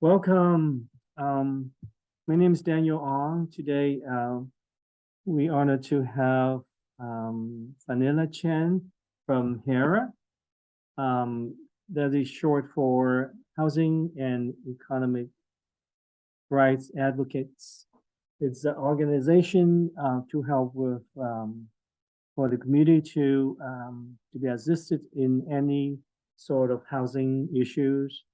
Welcome. My name is Daniel Ong. Today, we honored to have Vanilla Chen from HERA. That is short for Housing and Economic Rights Advocates. It's an organization to help with for the community to be assisted in any sort of housing issues.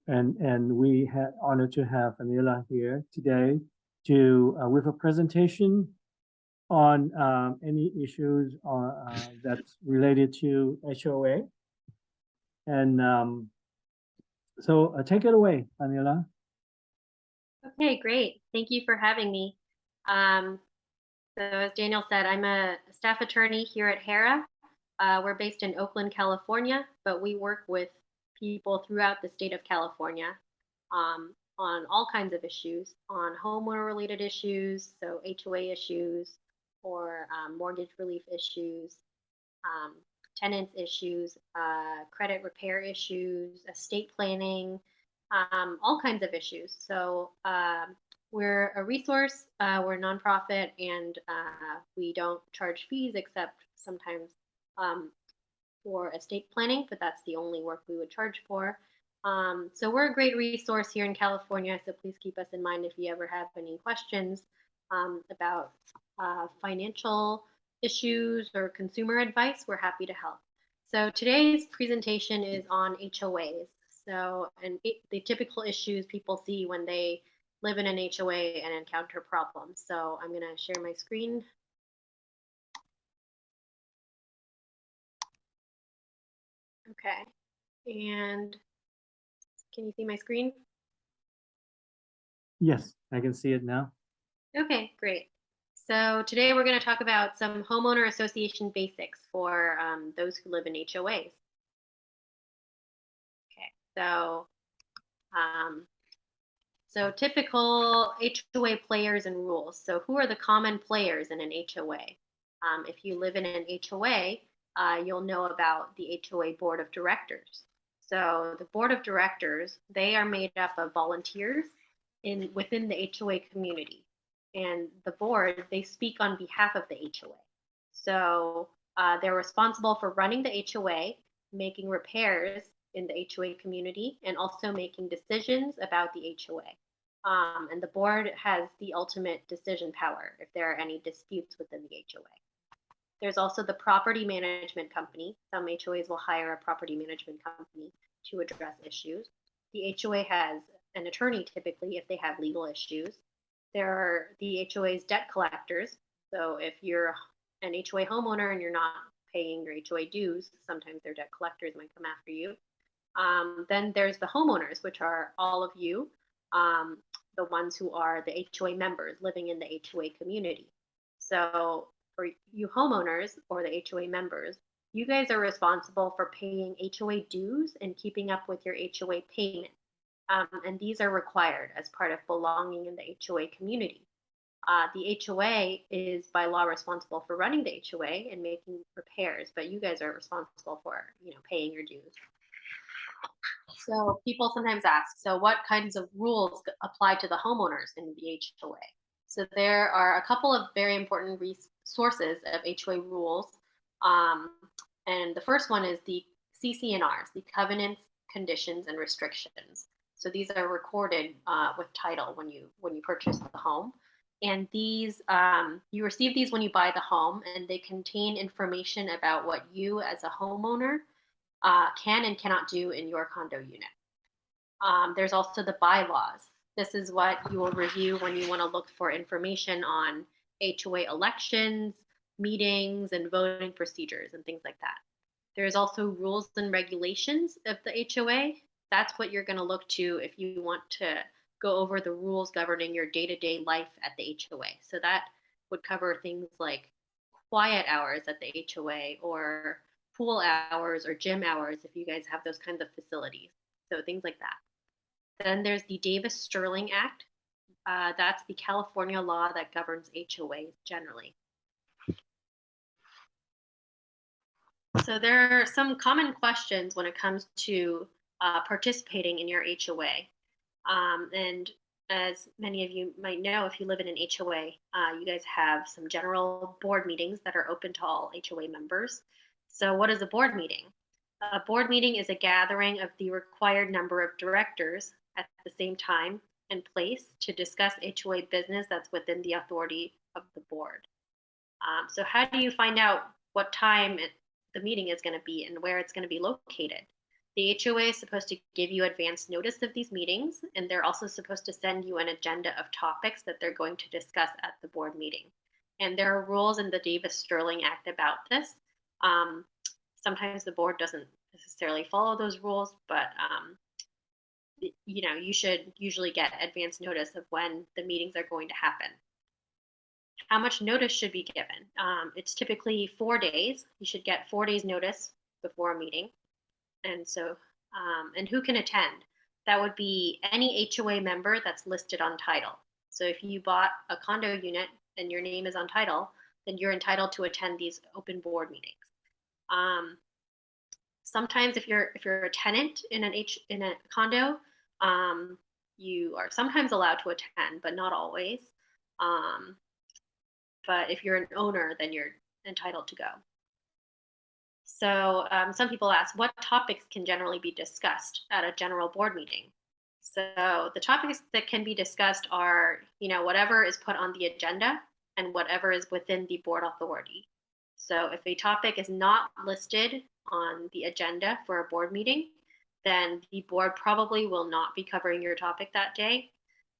And we had honored to have Vanilla here today to with a presentation on any issues that's related to HOA. And so take it away, Vanilla. Okay, great. Thank you for having me. So as Daniel said, I'm a staff attorney here at HERA. We're based in Oakland, California, but we work with people throughout the state of California on all kinds of issues, on homeowner-related issues, so HOA issues, or mortgage relief issues, tenants issues, credit repair issues, estate planning, all kinds of issues. So we're a resource, we're a nonprofit, and we don't charge fees except sometimes for estate planning, but that's the only work we would charge for. So we're a great resource here in California, so please keep us in mind if you ever have any questions about financial issues or consumer advice. We're happy to help. So today's presentation is on HOAs. So, and the typical issues people see when they live in an HOA and encounter problems. So I'm going to share my screen. Okay, and can you see my screen? Yes, I can see it now. Okay, great. So today we're going to talk about some homeowner association basics for those who live in HOAs. Okay, so typical HOA players and rules. So who are the common players in an HOA? If you live in an HOA, you'll know about the HOA board of directors. So the board of directors, they are made up of volunteers within the HOA community. And the board, they speak on behalf of the HOA. So they're responsible for running the HOA, making repairs in the HOA community, and also making decisions about the HOA. And the board has the ultimate decision power if there are any disputes within the HOA. There's also the property management company. Some HOAs will hire a property management company to address issues. The HOA has an attorney typically if they have legal issues. There are the HOA's debt collectors. So if you're an HOA homeowner and you're not paying your HOA dues, sometimes their debt collectors might come after you. Then there's the homeowners, which are all of you, the ones who are the HOA members living in the HOA community. So for you homeowners or the HOA members, you guys are responsible for paying HOA dues and keeping up with your HOA payment. And these are required as part of belonging in the HOA community. The HOA is by law responsible for running the HOA and making repairs, but you guys are responsible for, paying your dues. So people sometimes ask, so what kinds of rules apply to the homeowners in the HOA? So there are a couple of very important sources of HOA rules. And the first one is the CC&Rs, the covenants, conditions, and restrictions. So these are recorded with title when you purchase the home. And these, you receive these when you buy the home, and they contain information about what you as a homeowner can and cannot do in your condo unit. There's also the bylaws. This is what you will review when you want to look for information on HOA elections, meetings, and voting procedures and things like that. There's also rules and regulations of the HOA. That's what you're going to look to if you want to go over the rules governing your day-to-day life at the HOA. So that would cover things like quiet hours at the HOA or pool hours or gym hours if you guys have those kinds of facilities. So things like that. Then there's the Davis-Sterling Act. That's the California law that governs HOAs generally. So there are some common questions when it comes to participating in your HOA. And as many of you might know, if you live in an HOA, you guys have some general board meetings that are open to all HOA members. So, what is a board meeting? A board meeting is a gathering of the required number of directors at the same time and place to discuss HOA business that's within the authority of the board. So, how do you find out what time the meeting is going to be and where it's going to be located? The HOA is supposed to give you advance notice of these meetings, and they're also supposed to send you an agenda of topics that they're going to discuss at the board meeting. And there are rules in the Davis-Sterling Act about this. Sometimes the board doesn't necessarily follow those rules, but you should usually get advance notice of when the meetings are going to happen. How much notice should be given? It's typically 4 days. You should get 4 days notice before a meeting. And so, and who can attend? That would be any HOA member that's listed on title. So if you bought a condo unit and your name is on title, then you're entitled to attend these open board meetings. Sometimes if you're a tenant in a condo, you are sometimes allowed to attend, but not always. But if you're an owner, then you're entitled to go. So some people ask, what topics can generally be discussed at a general board meeting? So the topics that can be discussed are, whatever is put on the agenda and whatever is within the board authority. So if a topic is not listed on the agenda for a board meeting, then the board probably will not be covering your topic that day.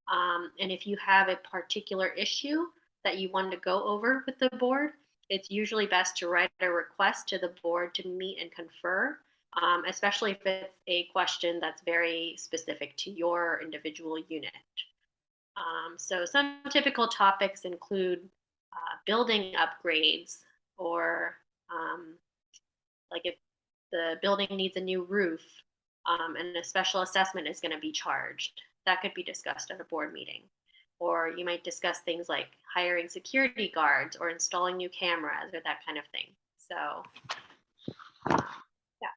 And if you have a particular issue that you want to go over with the board, it's usually best to write a request to the board to meet and confer, especially if it's a question that's very specific to your individual unit. So some typical topics include building upgrades, or like if the building needs a new roof and a special assessment is going to be charged, that could be discussed at a board meeting. Or you might discuss things like hiring security guards or installing new cameras or that kind of thing. So, yeah.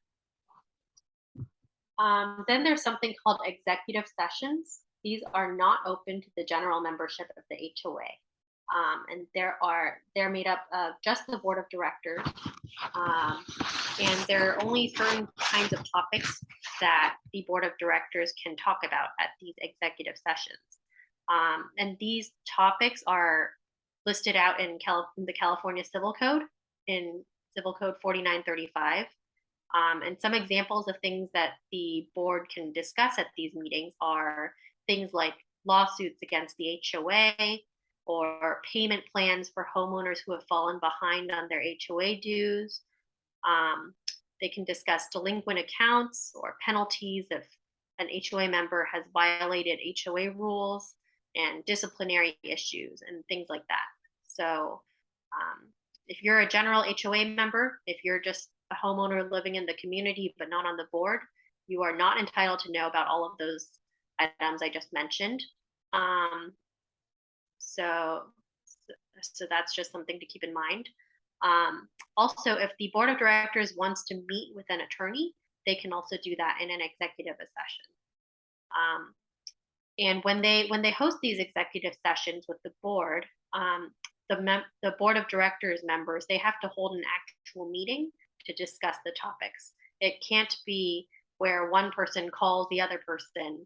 Then there's something called executive sessions. These are not open to the general membership of the HOA. And they're made up of just the board of directors. And there are only certain kinds of topics that the board of directors can talk about at these executive sessions. And these topics are listed out in the California Civil Code, in Civil Code 4935. And some examples of things that the board can discuss at these meetings are things like lawsuits against the HOA, or payment plans for homeowners who have fallen behind on their HOA dues. They can discuss delinquent accounts or penalties if an HOA member has violated HOA rules, and disciplinary issues and things like that. So if you're a general HOA member, if you're just a homeowner living in the community but not on the board, you are not entitled to know about all of those items I just mentioned. So that's just something to keep in mind. Also, if the board of directors wants to meet with an attorney, they can also do that in an executive session. And when they host these executive sessions with the board, the board of directors members, they have to hold an actual meeting to discuss the topics. It can't be where one person calls the other person,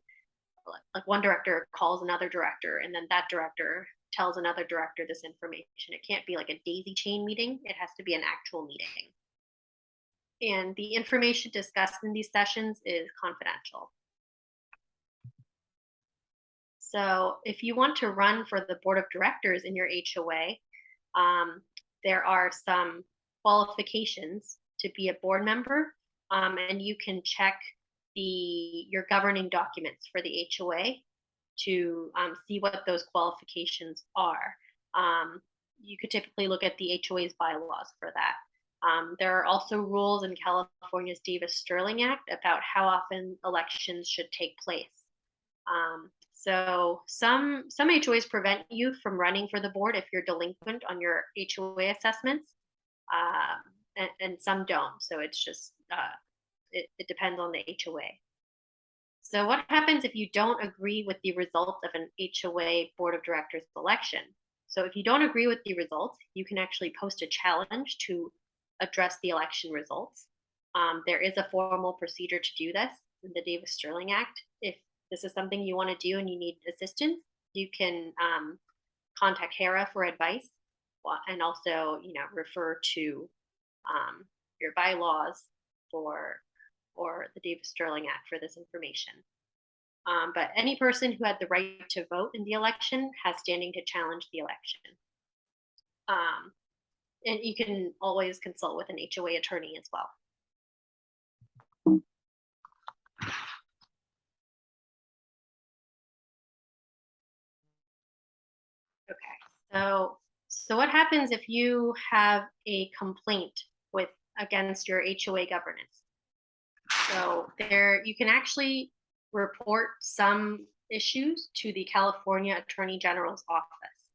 like one director calls another director, and then that director tells another director this information. It can't be like a daisy chain meeting. It has to be an actual meeting. And the information discussed in these sessions is confidential. So if you want to run for the board of directors in your HOA, there are some qualifications to be a board member, and you can check your governing documents for the HOA to see what those qualifications are. You could typically look at the HOA's bylaws for that. There are also rules in California's Davis-Sterling Act about how often elections should take place. So some HOAs prevent you from running for the board if you're delinquent on your HOA assessments, and some don't. So it's just it depends on the HOA. So what happens if you don't agree with the results of an HOA Board of Directors election? So if you don't agree with the results, you can actually post a challenge to address the election results. There is a formal procedure to do this in the Davis-Sterling Act. If this is something you want to do and you need assistance, you can contact HERA for advice, and also, refer to your bylaws or the Davis-Sterling Act for this information. But any person who had the right to vote in the election has standing to challenge the election. And you can always consult with an HOA attorney as well. Okay, so what happens if you have a complaint against your HOA governance? So you can actually report some issues to the California Attorney General's office.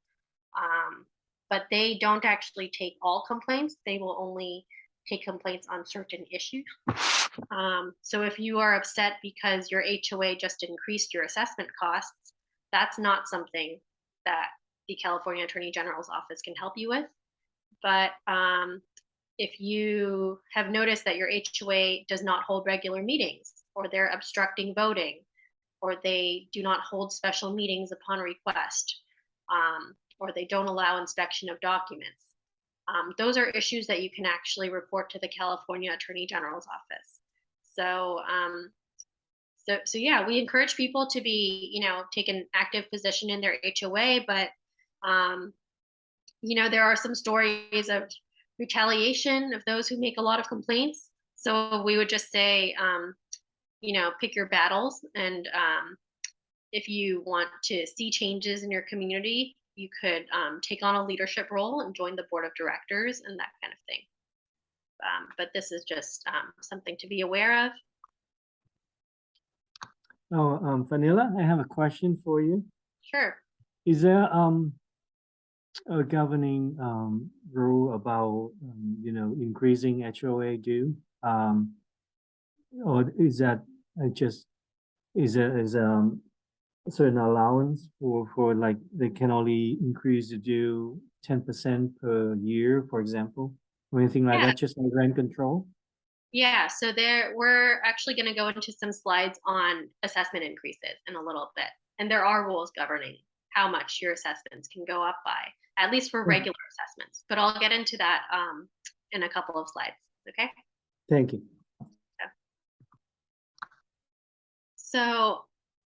But they don't actually take all complaints. They will only take complaints on certain issues. So if you are upset because your HOA just increased your assessment costs, that's not something that the California Attorney General's office can help you with. But if you have noticed that your HOA does not hold regular meetings, or they're obstructing voting, or they do not hold special meetings upon request, or they don't allow inspection of documents, those are issues that you can actually report to the California Attorney General's office. So yeah, we encourage people to be, take an active position in their HOA, but there are some stories of retaliation of those who make a lot of complaints. So we would just say, pick your battles, and if you want to see changes in your community, you could take on a leadership role and join the board of directors and that kind of thing. But this is just something to be aware of. Oh, Vanilla, I have a question for you. Sure. Is there a governing rule about increasing HOA due, or is that just is a certain allowance for like they can only increase the due 10% per year, for example, or anything like that, just like rent control? Yeah, so we're actually going to go into some slides on assessment increases in a little bit, and there are rules governing how much your assessments can go up by, at least for regular assessments. But I'll get into that in a couple of slides. Okay. Thank you. So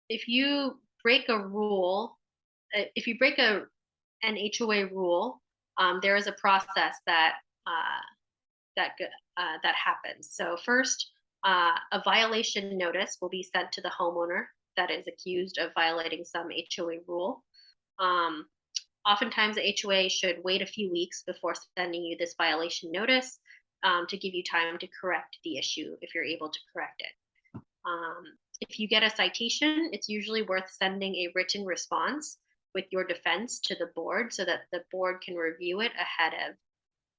if you break a rule, if you break an HOA rule, there is a process that happens. So first, a violation notice will be sent to the homeowner that is accused of violating some HOA rule. Oftentimes, the HOA should wait a few weeks before sending you this violation notice to give you time to correct the issue if you're able to correct it. If you get a citation, it's usually worth sending a written response with your defense to the board so that the board can review it ahead of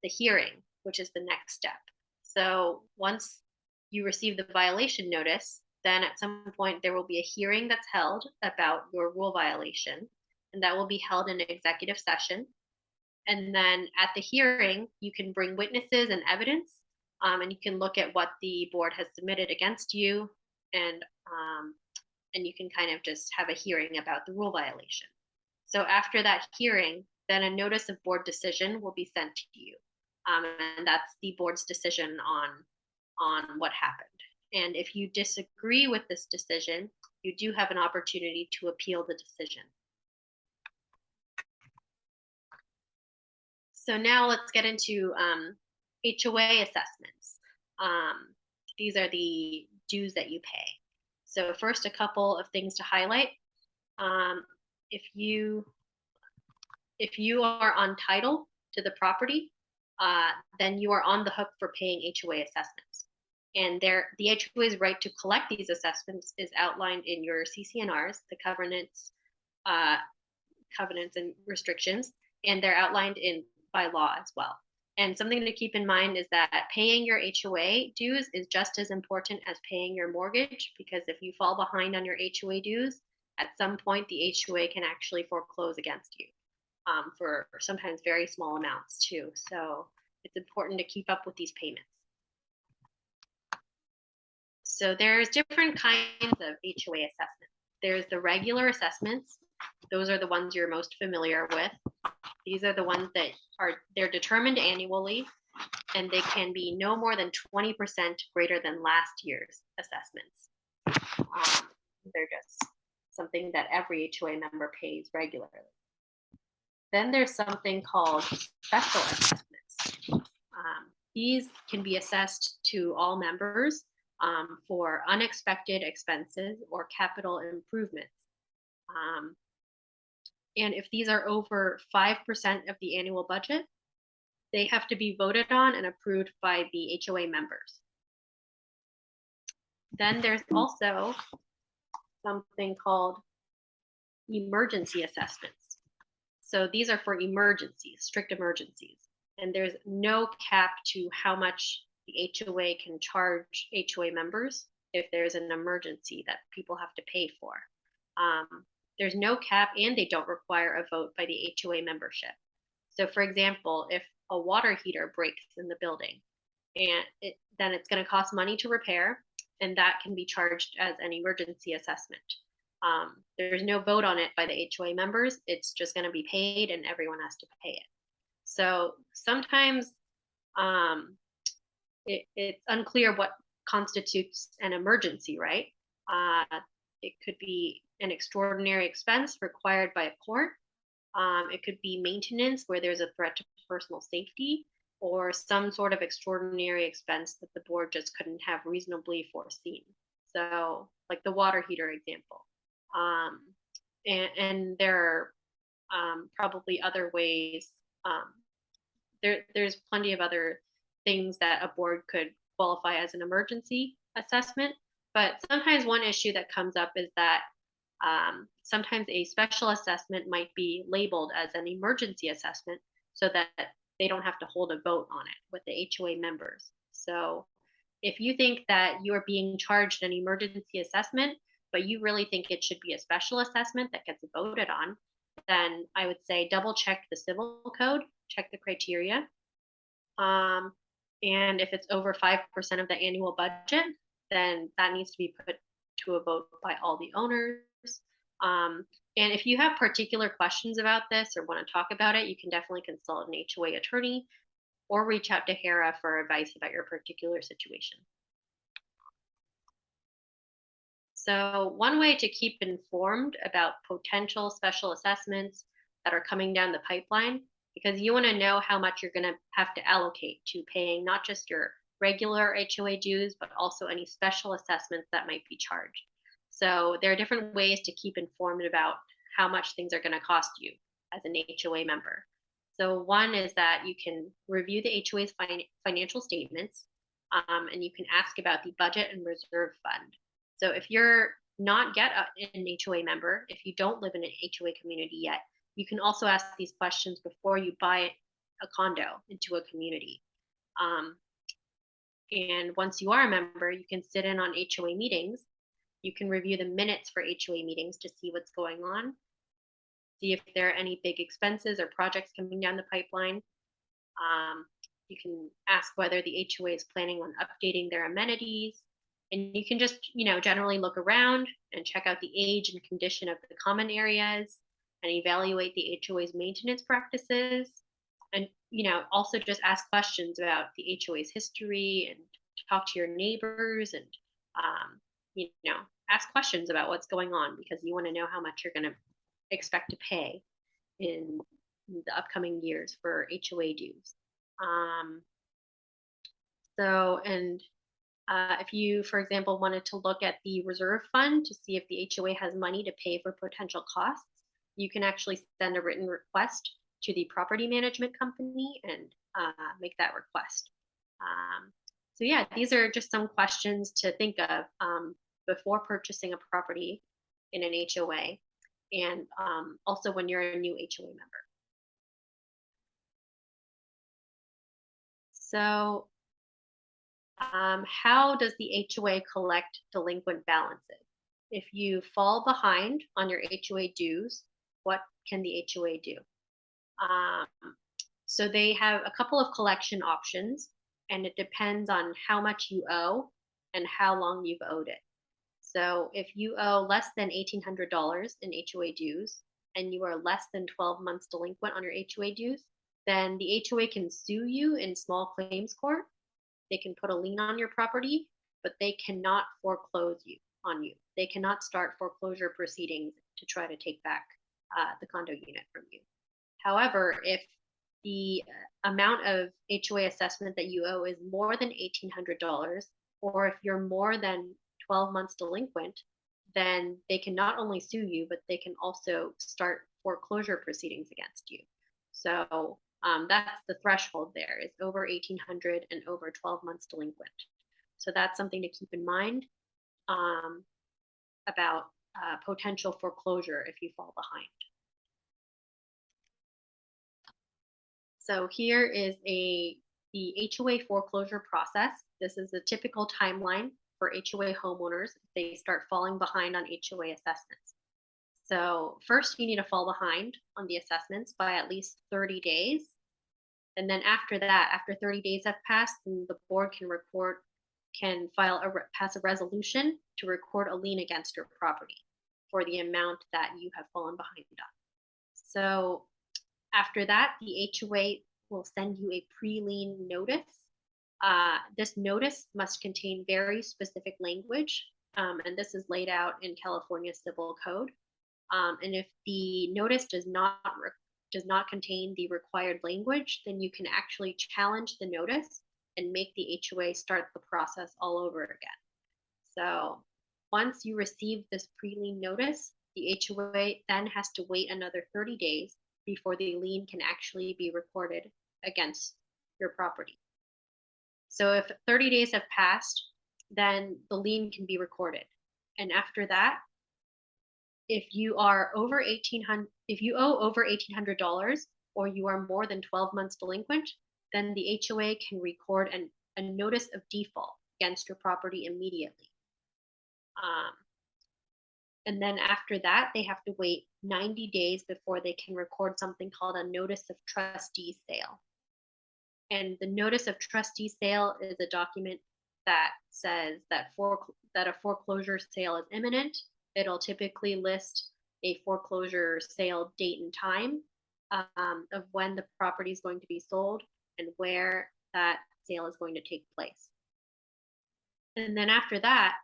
the hearing, which is the next step. So once you receive the violation notice, then at some point there will be a hearing that's held about your rule violation, and that will be held in an executive session. And then at the hearing, you can bring witnesses and evidence, and you can look at what the board has submitted against you, and you can kind of just have a hearing about the rule violation. So after that hearing, then a notice of board decision will be sent to you. And that's the board's decision on what happened. And if you disagree with this decision, you do have an opportunity to appeal the decision. So now let's get into HOA assessments. These are the dues that you pay. So first, a couple of things to highlight. If you are on title to the property, then you are on the hook for paying HOA assessments. And the HOA's right to collect these assessments is outlined in your CC&Rs, the covenants and restrictions, and they're outlined by law as well. And something to keep in mind is that paying your HOA dues is just as important as paying your mortgage, because if you fall behind on your HOA dues, at some point the HOA can actually foreclose against you, for sometimes very small amounts too. So it's important to keep up with these payments. So there's different kinds of HOA assessments. There's the regular assessments. Those are the ones you're most familiar with. These are the ones that they're determined annually, and they can be no more than 20% greater than last year's assessments. They're just something that every HOA member pays regularly. Then there's something called special assessments. These can be assessed to all members for unexpected expenses or capital improvements. And if these are over 5% of the annual budget, they have to be voted on and approved by the HOA members. Then there's also something called emergency assessments. So these are for emergencies, strict emergencies. And there's no cap to how much the HOA can charge HOA members if there's an emergency that people have to pay for. There's no cap, and they don't require a vote by the HOA membership. So for example, if a water heater breaks in the building, and then it's going to cost money to repair, and that can be charged as an emergency assessment. There's no vote on it by the HOA members. It's just going to be paid, and everyone has to pay it. So sometimes it's unclear what constitutes an emergency, right? It could be an extraordinary expense required by a court. It could be maintenance where there's a threat to personal safety, or some sort of extraordinary expense that the board just couldn't have reasonably foreseen. So, like the water heater example. And there are probably other ways. There's plenty of other things that a board could qualify as an emergency assessment. But sometimes one issue that comes up is that sometimes a special assessment might be labeled as an emergency assessment so that they don't have to hold a vote on it with the HOA members. So if you think that you're being charged an emergency assessment, but you really think it should be a special assessment that gets voted on, then I would say double check the civil code, check the criteria. And if it's over 5% of the annual budget, then that needs to be put to a vote by all the owners. And if you have particular questions about this or want to talk about it, you can definitely consult an HOA attorney or reach out to HERA for advice about your particular situation. So one way to keep informed about potential special assessments that are coming down the pipeline, because you want to know how much you're going to have to allocate to paying not just your regular HOA dues, but also any special assessments that might be charged. So there are different ways to keep informed about how much things are going to cost you as an HOA member. So one is that you can review the HOA's financial statements, and you can ask about the budget and reserve fund. So if you're not yet an HOA member, if you don't live in an HOA community yet, you can also ask these questions before you buy a condo into a community. And once you are a member, you can sit in on HOA meetings. You can review the minutes for HOA meetings to see what's going on, see if there are any big expenses or projects coming down the pipeline. You can ask whether the HOA is planning on updating their amenities. And you can just, generally look around and check out the age and condition of the common areas and evaluate the HOA's maintenance practices. And, also just ask questions about the HOA's history and talk to your neighbors and, ask questions about what's going on, because you want to know how much you're going to expect to pay in the upcoming years for HOA dues. If you, for example, wanted to look at the reserve fund to see if the HOA has money to pay for potential costs, you can actually send a written request to the property management company and make that request. So yeah, these are just some questions to think of before purchasing a property in an HOA, and also when you're a new HOA member. So, how does the HOA collect delinquent balances? If you fall behind on your HOA dues, what can the HOA do? Um, so they have a couple of collection options, and it depends on how much you owe and how long you've owed it. So if you owe less than $1,800 in HOA dues and you are less than 12 months delinquent on your HOA dues, then the HOA can sue you in small claims court. They can put a lien on your property, but they cannot foreclose you on you. They cannot start foreclosure proceedings to try to take back the condo unit from you. However, if the amount of HOA assessment that you owe is more than $1,800, or if you're more than 12 months delinquent, then they can not only sue you, but they can also start foreclosure proceedings against you. So that's the threshold there is over 1,800 and over 12 months delinquent. So that's something to keep in mind about potential foreclosure if you fall behind. So here is the HOA foreclosure process. This is a typical timeline for HOA homeowners if they start falling behind on HOA assessments. So first you need to fall behind on the assessments by at least 30 days. And then after that, after 30 days have passed, then the board can pass a resolution to record a lien against your property for the amount that you have fallen behind on. So after that, the HOA will send you a pre-lien notice. This notice must contain very specific language, and this is laid out in California Civil Code. And if the notice does not contain the required language, then you can actually challenge the notice and make the HOA start the process all over again. So once you receive this pre-lien notice, the HOA then has to wait another 30 days before the lien can actually be recorded against your property. So if 30 days have passed, then the lien can be recorded. And after that, if you owe over $1,800 or you are more than 12 months delinquent, then the HOA can record a notice of default against your property immediately. And then after that, they have to wait 90 days before they can record something called a notice of trustee sale. And the notice of trustee sale is a document that says that a foreclosure sale is imminent. It'll typically list a foreclosure sale date and time of when the property is going to be sold and where that sale is going to take place. And then after that,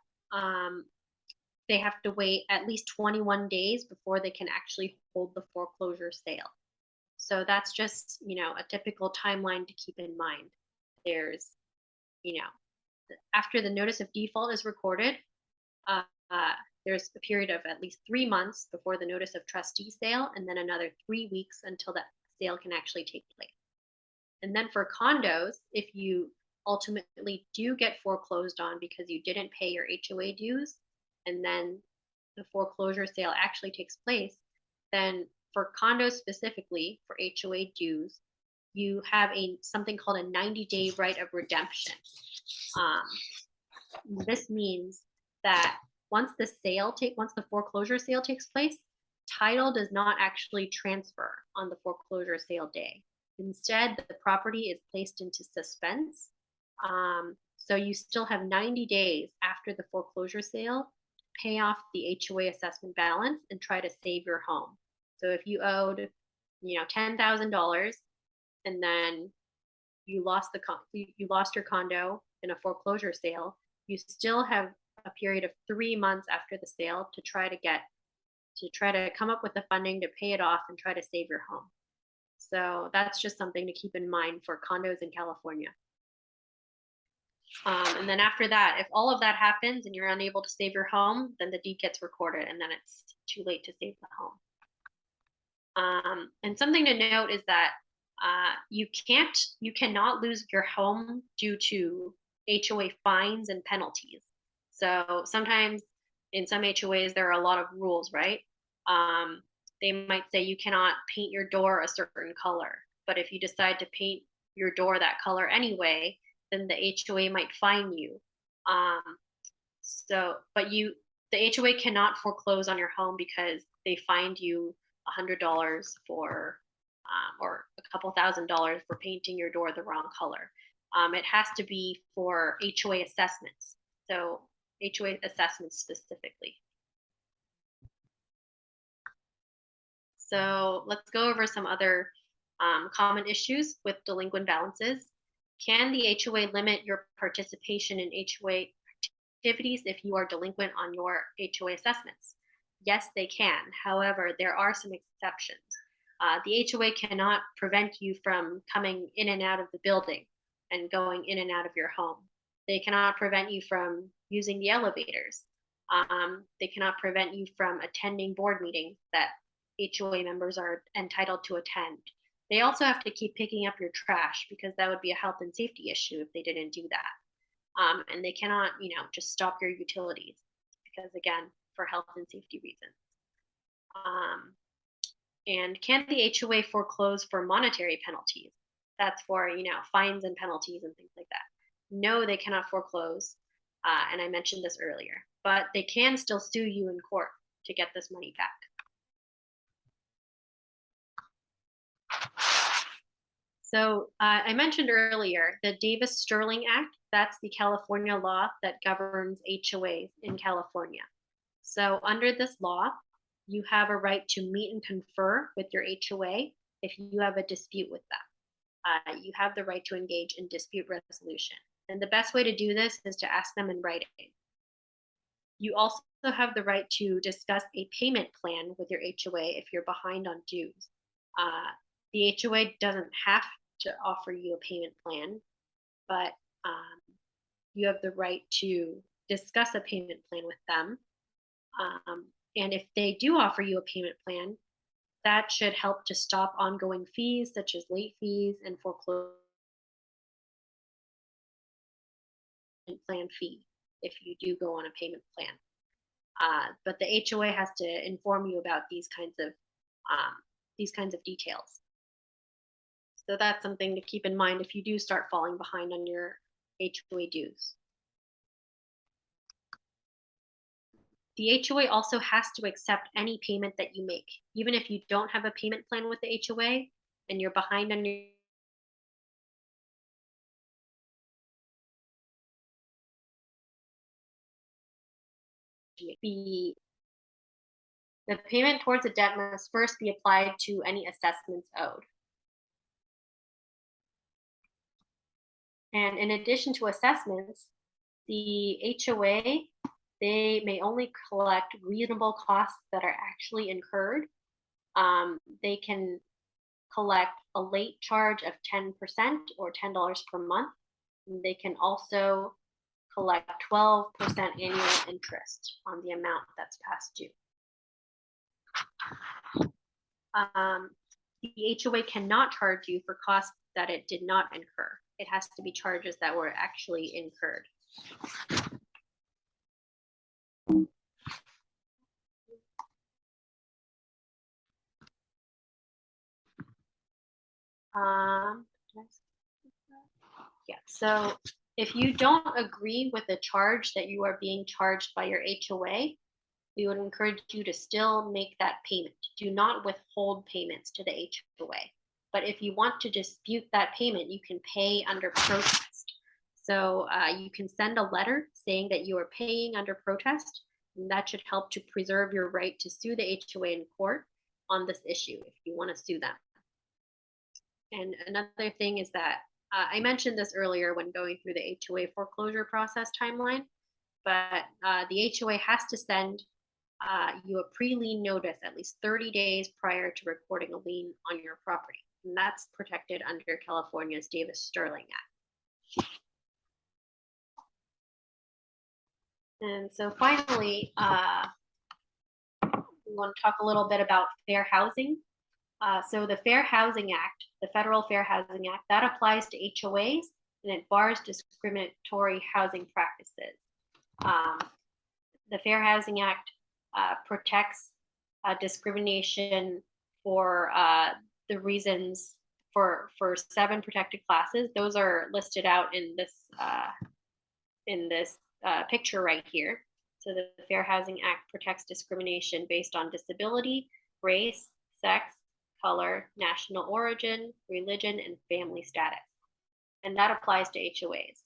they have to wait at least 21 days before they can actually hold the foreclosure sale. So that's just, a typical timeline to keep in mind. There's, after the notice of default is recorded, there's a period of at least 3 months before the notice of trustee sale, and then another 3 weeks until that sale can actually take place. And then for condos, if you ultimately do get foreclosed on because you didn't pay your HOA dues, and then the foreclosure sale actually takes place, then for condos specifically, for HOA dues, you have something called a 90-day right of redemption. This means that once the foreclosure sale takes place, title does not actually transfer on the foreclosure sale day. Instead, the property is placed into suspense. So you still have 90 days after the foreclosure sale to pay off the HOA assessment balance and try to save your home. So if you owed, $10,000 and then you lost your condo in a foreclosure sale, you still have a period of 3 months after the sale to try to come up with the funding to pay it off and try to save your home. So that's just something to keep in mind for condos in California. And then after that, if all of that happens and you're unable to save your home, then the deed gets recorded and then it's too late to save the home. And something to note is that you cannot lose your home due to HOA fines and penalties. So sometimes in some HOAs, there are a lot of rules, right? They might say you cannot paint your door a certain color, but if you decide to paint your door that color anyway, then the HOA might fine you. But the HOA cannot foreclose on your home because they fined you $100 for, or a couple $1,000s for painting your door the wrong color. It has to be for HOA assessments. So HOA assessments specifically. So let's go over some other common issues with delinquent balances. Can the HOA limit your participation in HOA activities if you are delinquent on your HOA assessments? Yes, they can. However, there are some exceptions. The HOA cannot prevent you from coming in and out of the building and going in and out of your home. They cannot prevent you from using the elevators. They cannot prevent you from attending board meetings that HOA members are entitled to attend. They also have to keep picking up your trash because that would be a health and safety issue if they didn't do that. And they cannot, just stop your utilities because, again, for health and safety reasons. And can the HOA foreclose for monetary penalties? That's for, fines and penalties and things like that. No, they cannot foreclose. And I mentioned this earlier, but they can still sue you in court to get this money back. So I mentioned earlier the Davis-Sterling Act. That's the California law that governs HOAs in California. So under this law, you have a right to meet and confer with your HOA if you have a dispute with them. You have the right to engage in dispute resolution. And the best way to do this is to ask them in writing. You also have the right to discuss a payment plan with your HOA if you're behind on dues. The HOA doesn't have to offer you a payment plan, but you have the right to discuss a payment plan with them. And if they do offer you a payment plan, that should help to stop ongoing fees such as late fees and foreclosure plan fee if you do go on a payment plan. But the HOA has to inform you about these kinds of details. So that's something to keep in mind if you do start falling behind on your HOA dues. The HOA also has to accept any payment that you make, even if you don't have a payment plan with the HOA and you're behind on your the payment towards a debt must first be applied to any assessments owed. And in addition to assessments, the HOA, they may only collect reasonable costs that are actually incurred. They can collect a late charge of 10% or $10 per month. They can also collect 12% annual interest on the amount that's past due. The HOA cannot charge you for costs that it did not incur. It has to be charges that were actually incurred. Yeah, so if you don't agree with the charge that you are being charged by your HOA, we would encourage you to still make that payment. Do not withhold payments to the HOA. But if you want to dispute that payment, you can pay under protest. So you can send a letter saying that you are paying under protest, and that should help to preserve your right to sue the HOA in court on this issue if you want to sue them. And another thing is that I mentioned this earlier when going through the HOA foreclosure process timeline, but the HOA has to send you a pre-lien notice at least 30 days prior to recording a lien on your property. And that's protected under California's Davis-Sterling Act. And so finally, we want to talk a little bit about fair housing. So the Fair Housing Act, the Federal Fair Housing Act, that applies to HOAs and it bars discriminatory housing practices. The Fair Housing Act discrimination for the reasons for 7 protected classes. Those are listed out in this picture right here. So the Fair Housing Act protects discrimination based on disability, race, sex, color, national origin, religion, and family status. And that applies to HOAs.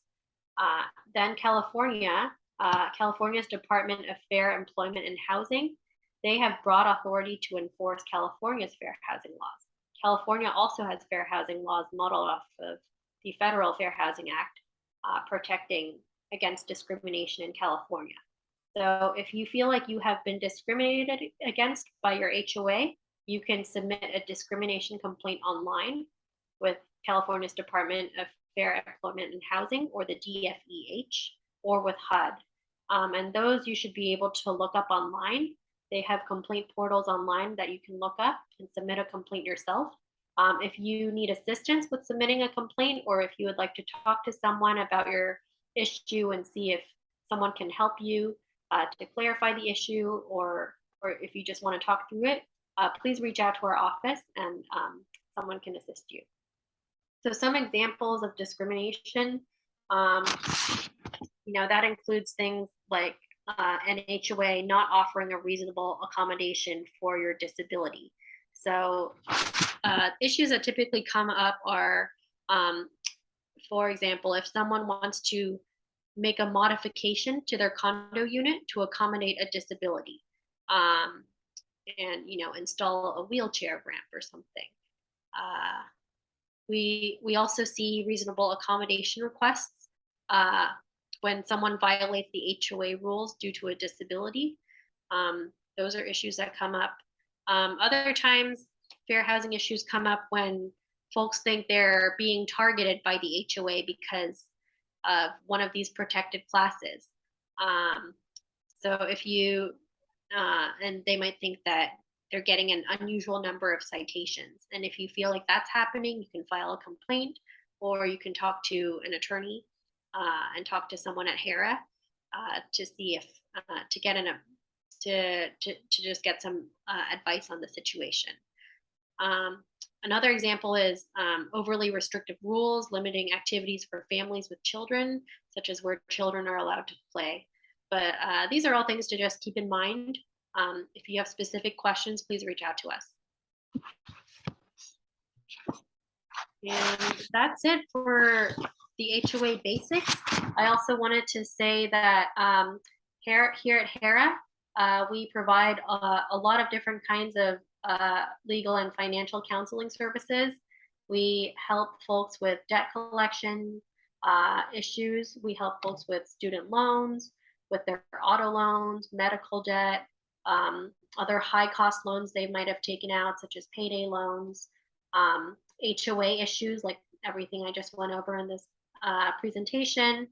Then California's Department of Fair Employment and Housing, they have broad authority to enforce California's fair housing laws. California also has fair housing laws modeled off of the Federal Fair Housing Act, protecting against discrimination in California. So if you feel like you have been discriminated against by your HOA, you can submit a discrimination complaint online with California's Department of Fair Employment and Housing, or the DFEH, or with HUD. And those you should be able to look up online. They have complaint portals online that you can look up and submit a complaint yourself. If you need assistance with submitting a complaint, or if you would like to talk to someone about your issue and see if someone can help you to clarify the issue, or if you just want to talk through it, please reach out to our office and someone can assist you. So some examples of discrimination, that includes things like an HOA not offering a reasonable accommodation for your disability. So issues that typically come up are, for example, if someone wants to make a modification to their condo unit to accommodate a disability, and install a wheelchair ramp or something. We also see reasonable accommodation requests when someone violates the HOA rules due to a disability. Those are issues that come up. Other times, fair housing issues come up when folks think they're being targeted by the HOA because of one of these protected classes. So if you, and they might think that they're getting an unusual number of citations. And if you feel like that's happening, you can file a complaint, or you can talk to an attorney and talk to someone at HERA to see if to just get some advice on the situation. Another example is overly restrictive rules limiting activities for families with children, such as where children are allowed to play. But these are all things to just keep in mind. If you have specific questions, please reach out to us. And that's it for the HOA basics. I also wanted to say that here at HERA, we provide a lot of different kinds of legal and financial counseling services. We help folks with debt collection issues. We help folks with student loans, with their auto loans, medical debt, other high cost loans they might have taken out, such as payday loans, HOA issues like everything I just went over in this presentation.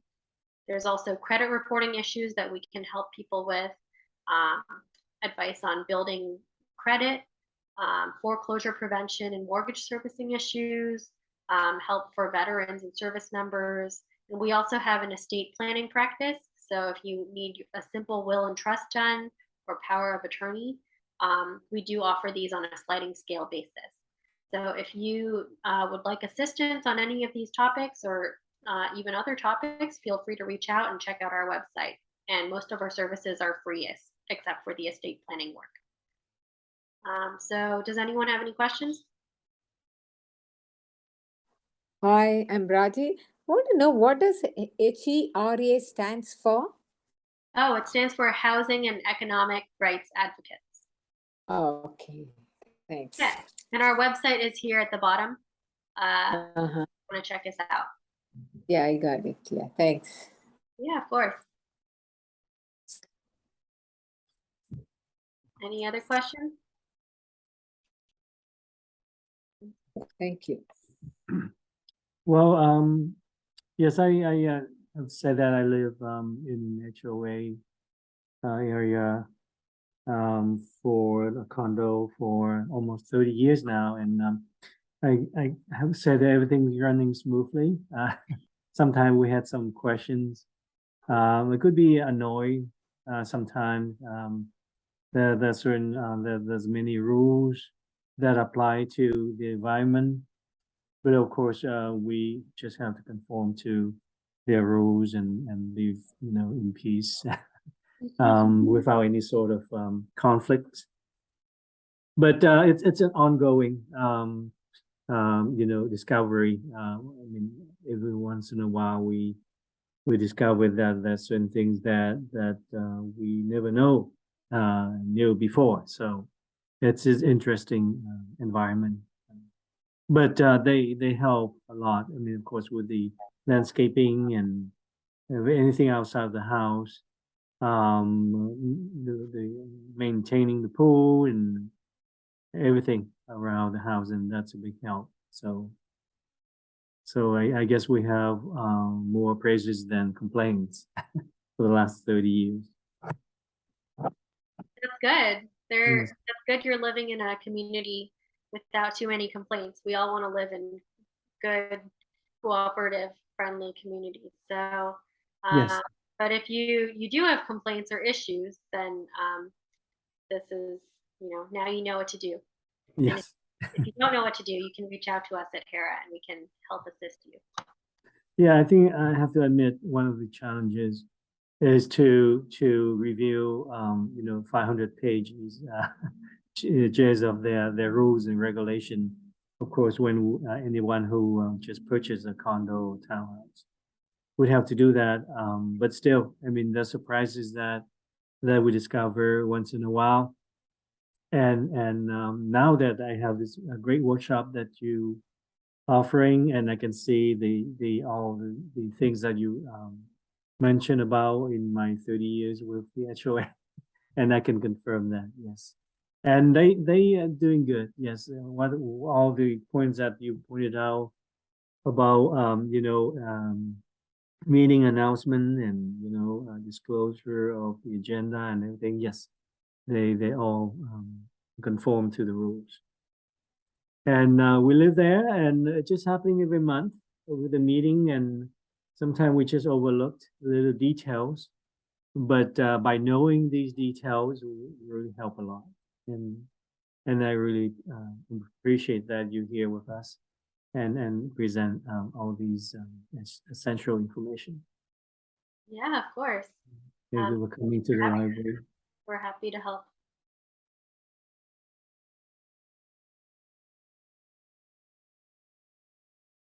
There's also credit reporting issues that we can help people with, advice on building credit, foreclosure prevention and mortgage servicing issues, help for veterans and service members. And we also have an estate planning practice. So if you need a simple will and trust done or power of attorney, we do offer these on a sliding scale basis. So if you would like assistance on any of these topics, or even other topics, feel free to reach out and check out our website. And most of our services are free, except for the estate planning work. So does anyone have any questions? Hi, I'm Raji. I want to know, what does HERA stands for? Oh, it stands for Housing and Economic Rights Advocates. Oh, okay, thanks. Yeah, and our website is here at the bottom. Want to check us out? Yeah, I got it. Yeah, thanks. Yeah, of course. Any other questions? Thank you. Well, yes, I have said that I live in HOA area for a condo for almost 30 years now, and I have said that everything's running smoothly. Sometimes we had some questions. It could be annoying sometimes. There's certain there's many rules that apply to the environment. But of course, we just have to conform to their rules and live, in peace, without any sort of conflict. But it's an ongoing, discovery. I mean, every once in a while we discover that there's certain things that we never knew before. So it's an interesting environment. But they help a lot. I mean, of course, with the landscaping and anything outside of the house, the maintaining the pool and everything around the house, and that's a big help. So I guess we have more praises than complaints for the last 30 years. That's good. Yes. That's good you're living in a community without too many complaints. We all want to live in good, cooperative, friendly communities. So, Yes. but if you do have complaints or issues, then this is, now you know what to do. Yes. If you don't know what to do, you can reach out to us at HERA and we can help assist you. Yeah, I think I have to admit one of the challenges is to review 500 pages just of their rules and regulation. Of course, when anyone who just purchased a condo or townhouse would have to do that. But still, I mean, the surprises that we discover once in a while. And now that I have this great workshop that you offering, and I can see all the things that you mentioned about in my 30 years with the HOA, and I can confirm that, yes. And they are doing good, yes. What all the points that you pointed out about meeting announcement and disclosure of the agenda and everything, yes, they all conform to the rules. And we live there, and it's just happening every month with the meeting, and sometimes we just overlooked little details. But by knowing these details, will really help a lot. And I really appreciate that you're here with us and present all these essential information. Yeah, of course. Thank you for coming to the library. We're happy to help